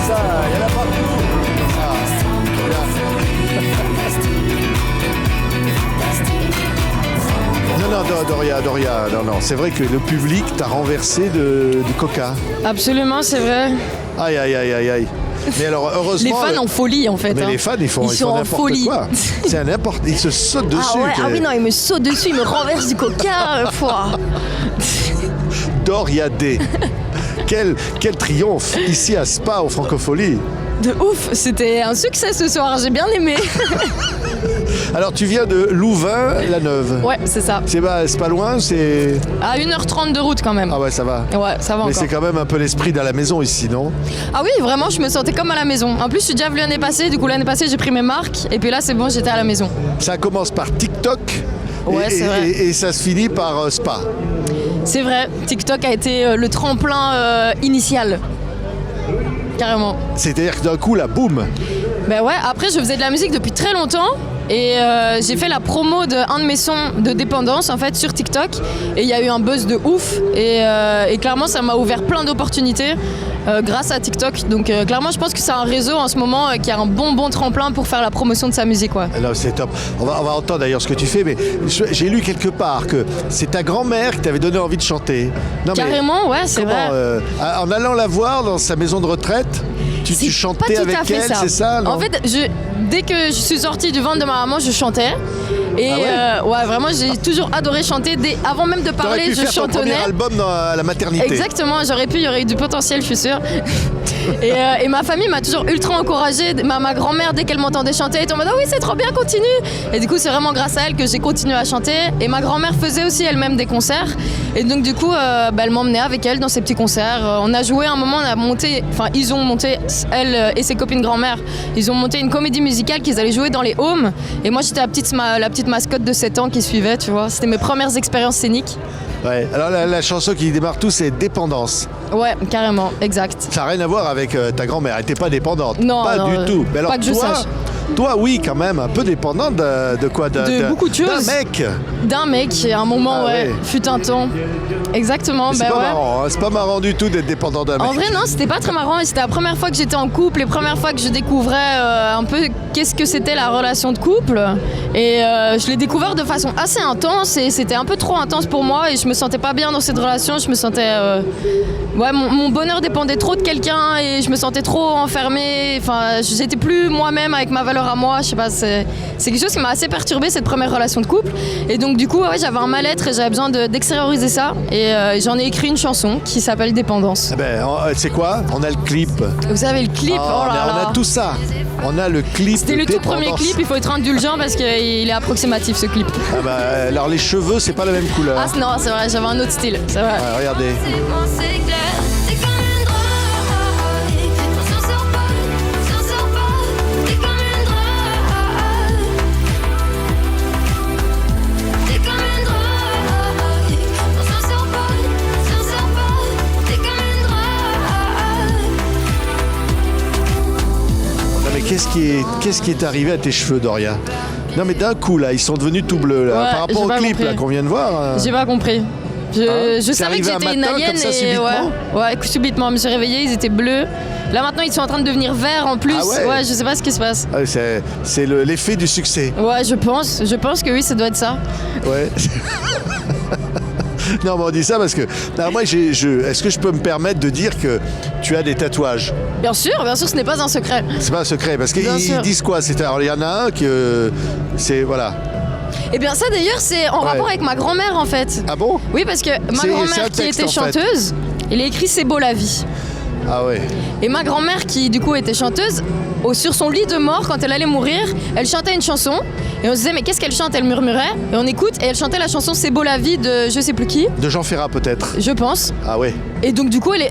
ça, il y en a partout. Non, Doria, non, c'est vrai que le public t'a renversé du coca. Absolument, c'est vrai. Aïe. Mais alors, heureusement... Les fans en folie, en fait. Mais les fans, ils font en n'importe folie. quoi. C'est n'importe... Ils se sautent dessus. Ah oui, non, ils me sautent dessus, ils me renversent du coca. Doria D. Quel triomphe ici à Spa, au Francophonie. De ouf, c'était un succès ce soir, j'ai bien aimé. Alors tu viens de Louvain-la-Neuve. Ouais, c'est ça. C'est pas loin, c'est... À 1h30 de route quand même. Ah ouais, ça va. Ouais, ça va. Mais encore. c'est quand même un peu l'esprit dans la maison ici, non? Ah oui, vraiment, je me sentais comme à la maison. En plus, je suis déjà venue l'année passée, du coup l'année passée j'ai pris mes marques, et puis là c'est bon, j'étais à la maison. Ça commence par TikTok, ouais, c'est vrai. Et ça se finit par Spa. C'est vrai, TikTok a été le tremplin initial. Carrément. C'est-à-dire que d'un coup, là, boum. Ben ouais, après je faisais de la musique depuis très longtemps. Et j'ai fait la promo d'un de mes sons de dépendance en fait sur TikTok et il y a eu un buzz de ouf et clairement ça m'a ouvert plein d'opportunités grâce à TikTok. Donc clairement je pense que c'est un réseau en ce moment qui a un bon tremplin pour faire la promotion de sa musique. Ouais. Alors c'est top. On va entendre d'ailleurs ce que tu fais, mais j'ai lu quelque part que c'est ta grand-mère qui t'avait donné envie de chanter. Non, carrément, ouais, c'est vrai. En allant la voir dans sa maison de retraite, tu chantais avec elle, c'est ça, non? En fait, dès que je suis sortie du ventre de ma maman, je chantais. Et ouais, vraiment, j'ai toujours adoré chanter. Avant même de parler, je chantonnais. Ton premier album à la maternité. Exactement, il y aurait eu du potentiel, je suis sûre. Et ma famille m'a toujours ultra encouragée. Ma grand-mère, dès qu'elle m'entendait chanter, elle était en mode « Ah oui, c'est trop bien, continue !» Et du coup, c'est vraiment grâce à elle que j'ai continué à chanter. Et ma grand-mère faisait aussi elle-même des concerts. Et donc, du coup, elle m'emmenait avec elle dans ses petits concerts. On a joué un moment, ils ont monté, elle et ses copines grand-mère, ils ont monté une comédie musicale qu'ils allaient jouer dans les homes. Et moi, j'étais la petite mascotte de 7 ans qui suivait, tu vois. C'était mes premières expériences scéniques. Ouais, alors la chanson qui démarre tout, c'est Dépendance. Ouais, carrément, exact. Ça n'a rien à voir avec ta grand-mère, elle n'était pas dépendante. Non, pas du tout. Mais alors pas que je sache. Toi, oui, quand même, un peu dépendante de quoi? De beaucoup de choses. D'un mec, à un moment, ouais, fut un temps. Exactement, c'est pas marrant, hein, c'est pas marrant du tout d'être dépendant d'un mec. En vrai, non, c'était pas très marrant. C'était la première fois que j'étais en couple, les premières fois que je découvrais un peu qu'est-ce que c'était la relation de couple. Et je l'ai découvert de façon assez intense et c'était un peu trop intense pour moi et je me sentais pas bien dans cette relation. Je me sentais... ouais, mon bonheur dépendait trop de quelqu'un et je me sentais trop enfermée. Enfin, j'étais plus moi-même avec ma valeur à moi. Je sais pas, c'est quelque chose qui m'a assez perturbée, cette première relation de couple. Et donc, du coup, ouais, j'avais un mal-être et j'avais besoin d'extérioriser ça. Et j'en ai écrit une chanson qui s'appelle Dépendance. Eh ben, c'est quoi? On a le clip. Vous avez le clip? Oh là là. On a tout ça. On a le clip. C'était le tout premier clip, il faut être indulgent parce qu'il est approximatif ce clip. Ah bah, alors les cheveux, c'est pas la même couleur. Ah non, c'est vrai, j'avais un autre style. C'est vrai. Ouais, regardez. Qu'est-ce qui est arrivé à tes cheveux, Doria? Non mais d'un coup là, ils sont devenus tout bleus là, ouais, par rapport au clip là qu'on vient de voir. J'ai pas compris. Je savais que j'étais une alien ça, et ouais, subitement, je me suis réveillée, ils étaient bleus. Là maintenant ils sont en train de devenir verts en plus. Ah ouais, je sais pas ce qui se passe. Ah, c'est l'effet du succès. Ouais, je pense que oui, ça doit être ça. Ouais. Non, mais on dit ça parce que moi, est-ce que je peux me permettre de dire que tu as des tatouages? Bien sûr, ce n'est pas un secret. C'est pas un secret parce qu'ils disent quoi? Alors il y en a un que c'est voilà. Et bien ça d'ailleurs c'est en rapport avec ma grand-mère en fait. Ah bon? Oui, parce que ma grand-mère qui était chanteuse, il a écrit C'est beau la vie. Ah ouais. Et ma grand-mère qui du coup était chanteuse, sur son lit de mort quand elle allait mourir, elle chantait une chanson et on se disait mais qu'est-ce qu'elle chante? Elle murmurait et on écoute et elle chantait la chanson C'est beau la vie de je sais plus qui. De Jean Ferrat peut-être. Je pense. Ah ouais. Et donc du coup elle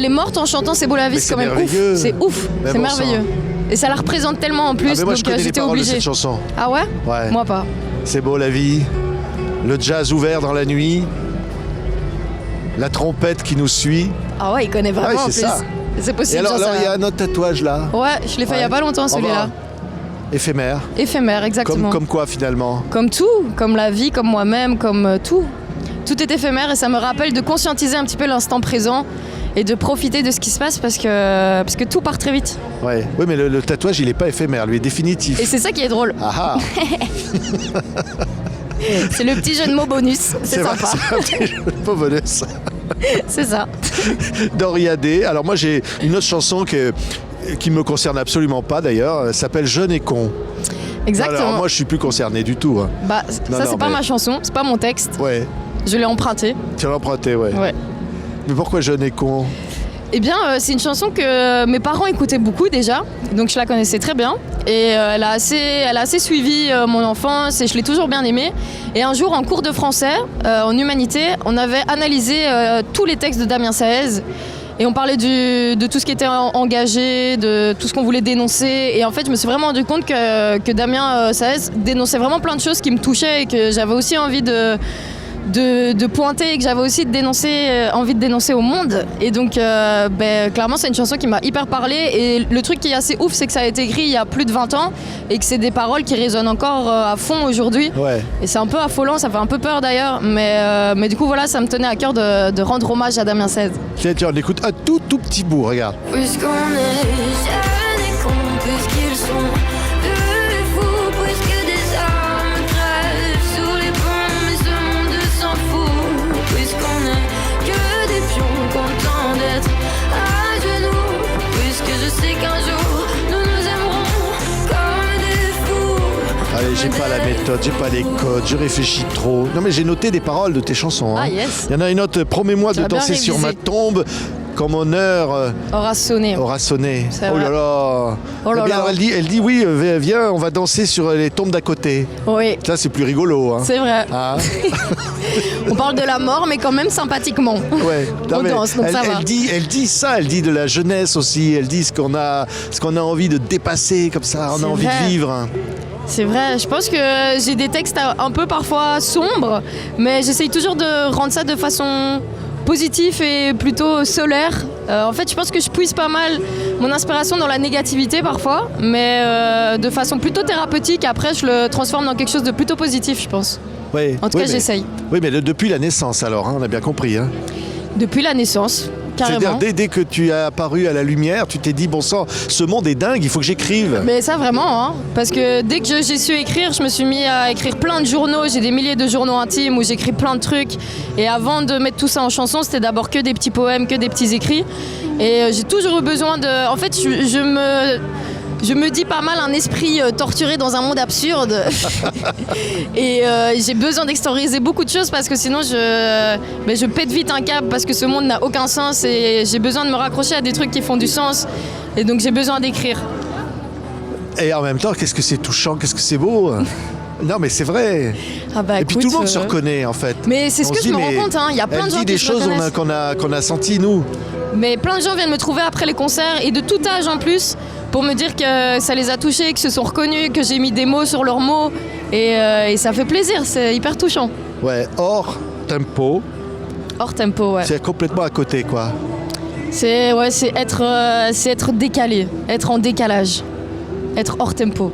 est morte en chantant C'est beau la vie, c'est quand même ouf. C'est ouf, c'est merveilleux. Et ça la représente tellement en plus, mais moi, donc j'étais obligée. De cette chanson. Ah ouais? Ouais. Moi pas. C'est beau la vie, le jazz ouvert dans la nuit, la trompette qui nous suit. Ah ouais, il connaît vraiment en plus. Ça. C'est possible. Et alors il y a un autre tatouage là. Ouais, je l'ai fait il y a pas longtemps celui-là. Éphémère. Éphémère, exactement. Comme quoi finalement? Comme tout, comme la vie, comme moi-même, comme tout. Tout est éphémère et ça me rappelle de conscientiser un petit peu l'instant présent et de profiter de ce qui se passe parce que tout part très vite. Ouais. Oui, mais le tatouage, il n'est pas éphémère, lui est définitif. Et c'est ça qui est drôle. Ah ah. C'est le petit jeu de mots bonus, c'est vrai, sympa. c'est un petit jeu de mots bonus. C'est ça. Doria D. Alors moi, j'ai une autre chanson qui me concerne absolument pas d'ailleurs. Elle s'appelle Jeune et con. Exactement. Alors moi, je suis plus concerné du tout. Hein. Bah, ça, c'est pas ma chanson, c'est pas mon texte. Ouais. Je l'ai emprunté. Tu l'as emprunté, ouais. Ouais. Mais pourquoi Jeune et con? Eh bien, c'est une chanson que mes parents écoutaient beaucoup déjà, donc je la connaissais très bien. Et elle a assez suivi mon enfance et je l'ai toujours bien aimée. Et un jour, en cours de français, en humanité, on avait analysé tous les textes de Damien Saez. Et on parlait de tout ce qui était engagé, de tout ce qu'on voulait dénoncer. Et en fait, je me suis vraiment rendu compte que Damien Saez dénonçait vraiment plein de choses qui me touchaient et que j'avais aussi envie de pointer et que j'avais aussi envie de dénoncer au monde. Et donc clairement c'est une chanson qui m'a hyper parlé et le truc qui est assez ouf c'est que ça a été écrit il y a plus de 20 ans et que c'est des paroles qui résonnent encore à fond aujourd'hui. Ouais. Et c'est un peu affolant, ça fait un peu peur d'ailleurs, mais du coup voilà, ça me tenait à cœur de rendre hommage à Damien Saez. Tiens, on écoute un tout petit bout, regarde. Puisqu'on est jeunes et cons, puisqu'ils sont vieux et fous, puisque des âmes crèvent sous les ponts, mais ce monde s'en fout. Puisqu'on est que des pions contents d'être à genoux, puisque je sais qu'un jour nous nous aimerons comme des fous. Allez, j'ai pas la méthode, j'ai pas les codes, je réfléchis trop. Non mais j'ai noté des paroles de tes chansons. Hein. Ah yes. Il y en a une autre, promets-moi Tu de as bien danser sur ma révisé. tombe quand mon heure Aura sonné. aura sonné. C'est Oh vrai. là là. Oh là Eh bien, là. elle dit oui, viens, on va danser sur les tombes d'à côté. Oui, Ça c'est plus rigolo. Hein. c'est vrai. Ah. On parle de la mort mais quand même sympathiquement. Ouais. Non, On mais danse, donc ça va. elle dit ça, elle dit de la jeunesse aussi, elle dit ce qu'on a envie de dépasser comme ça, on C'est a envie vrai. de vivre. C'est vrai, je pense que j'ai des textes un peu parfois sombres, mais j'essaye toujours de rendre ça de façon positive et plutôt solaire. En fait, je pense que je puise pas mal mon inspiration dans la négativité parfois, mais de façon plutôt thérapeutique. Après, je le transforme dans quelque chose de plutôt positif, je pense. Ouais. En tout cas, j'essaye. Oui, mais depuis la naissance alors, hein, on a bien compris. Hein. Depuis la naissance, carrément. C'est-à-dire, dès que tu as apparu à la lumière, tu t'es dit, bon sang, ce monde est dingue, il faut que j'écrive. Mais ça vraiment, hein, parce que dès que j'ai su écrire, je me suis mis à écrire plein de journaux. J'ai des milliers de journaux intimes où j'écris plein de trucs. Et avant de mettre tout ça en chanson, c'était d'abord que des petits poèmes, que des petits écrits. Et j'ai toujours eu besoin de... En fait, je me dis pas mal un esprit torturé dans un monde absurde. Et j'ai besoin d'extérioriser beaucoup de choses parce que sinon je pète vite un câble parce que ce monde n'a aucun sens et j'ai besoin de me raccrocher à des trucs qui font du sens. Et donc j'ai besoin d'écrire. Et en même temps, qu'est-ce que c'est touchant, qu'est-ce que c'est beau. Non, mais c'est vrai. Ah bah, Et puis écoute, tout le monde se reconnaît en fait. Mais c'est ce On que se je dit, me mais rends compte, hein. Il y a plein elle de gens dit qui des se choses reconnaissent. qu'on a senties nous. Mais plein de gens viennent me trouver après les concerts et de tout âge en plus pour me dire que ça les a touchés, qu'ils se sont reconnus, que j'ai mis des mots sur leurs mots et ça fait plaisir, c'est hyper touchant. Ouais, hors tempo, Hors tempo, ouais. c'est complètement à côté quoi. C'est être décalé, être en décalage, être hors tempo.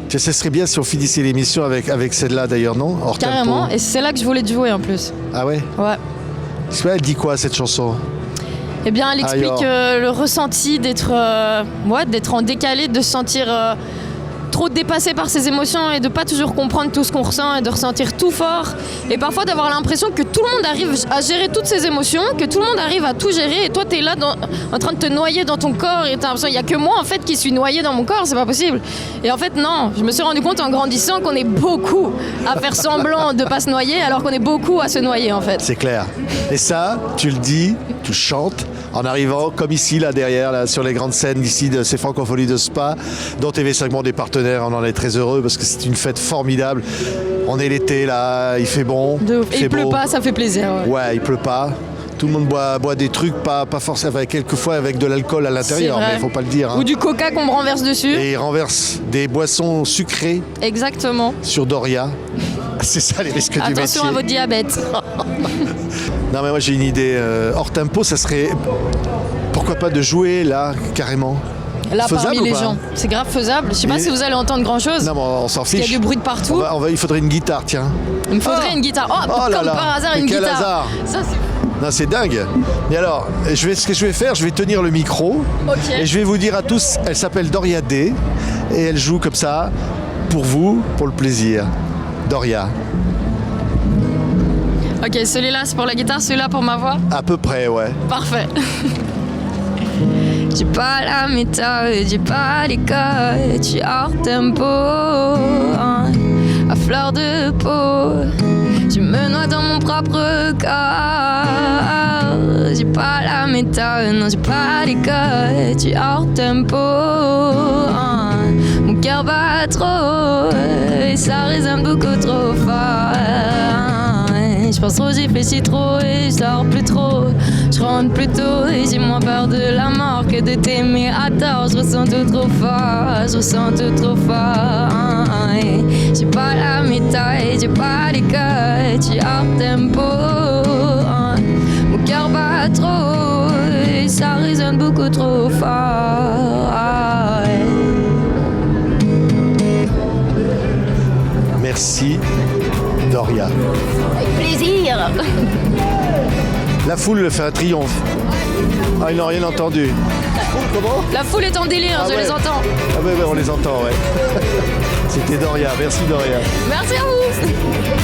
Ce serait bien si on finissait l'émission avec celle-là d'ailleurs, non? Hors Carrément, tempo. et c'est là que je voulais te jouer en plus. Ah ouais? Ouais. Elle dit quoi cette chanson? Eh bien, elle explique Alors. le ressenti d'être en décalé, de se sentir trop dépassé par ses émotions et de pas toujours comprendre tout ce qu'on ressent et de ressentir tout fort. Et parfois d'avoir l'impression que tout le monde arrive à gérer toutes ses émotions, que tout le monde arrive à tout gérer et toi t'es là en train de te noyer dans ton corps et t'as l'impression qu'il y a que moi en fait qui suis noyé dans mon corps, c'est pas possible. Et en fait non, je me suis rendu compte en grandissant qu'on est beaucoup à faire semblant de pas se noyer alors qu'on est beaucoup à se noyer en fait. C'est clair. Et ça, tu le dis, tu le chantes en arrivant comme ici, là derrière, là, sur les grandes scènes d'ici de ces Francopholies de Spa, dont TV5 Monde est partenaire, on en est très heureux parce que c'est une fête formidable. On est l'été là, il fait bon, De ouf. Et fait il pleut beau. pas, ça fait plaisir. Ouais. Ouais, il pleut pas. Tout le monde boit des trucs, pas forcément, quelquefois avec de l'alcool à l'intérieur, C'est vrai. mais il faut pas le dire. Hein. Ou du coca qu'on me renverse dessus. Et il renverse des boissons sucrées Exactement. sur Doria. C'est ça les risques du métier. Attention à votre diabète. Non mais moi j'ai une idée. Hors tempo, ça serait... Pourquoi pas de jouer là, carrément? Là, Faisable parmi ou les pas? gens. C'est grave faisable. Je sais pas Et- si vous allez entendre grand chose. Non mais on s'en Il y a fiche. du bruit de partout. Il faudrait une guitare, tiens. Il me faudrait Oh une guitare. Oh, Oh là comme là. par hasard, Mais une quel guitare. hasard. Ça, c'est Non, c'est dingue. Et alors, ce que je vais faire, je vais tenir le micro Ok. et je vais vous dire à tous, elle s'appelle Doria D et elle joue comme ça pour vous, pour le plaisir. Doria, Ok, celui-là c'est pour la guitare, celui-là pour ma voix. à peu près, ouais. Parfait. J'ai pas la méthode, j'ai pas les codes, tu es hors tempo, hein, à fleur de peau. Je me noie dans mon propre corps. J'ai pas la méthode, non j'ai pas les codes, tu es hors tempo, hein. Mon cœur bat trop et ça résonne beaucoup trop fort. Je pense trop, j'y réfléchis trop et je sors plus trop. Je rentre plus tôt et j'ai moins peur de la mort que de t'aimer à tort. Je ressens tout trop fort, je ressens tout trop fort. J'ai pas la méthode, j'ai pas les codes, tu es hors tempo. Mon cœur bat trop et ça résonne beaucoup trop fort. Merci, Doria. Avec plaisir. La foule fait un triomphe. Ah, ils n'ont rien entendu. La foule, comment? La foule est en délire, Ah je ouais. les entends. Ah ouais, on les entend, ouais. C'était Doria. Merci, Doria. Merci à vous.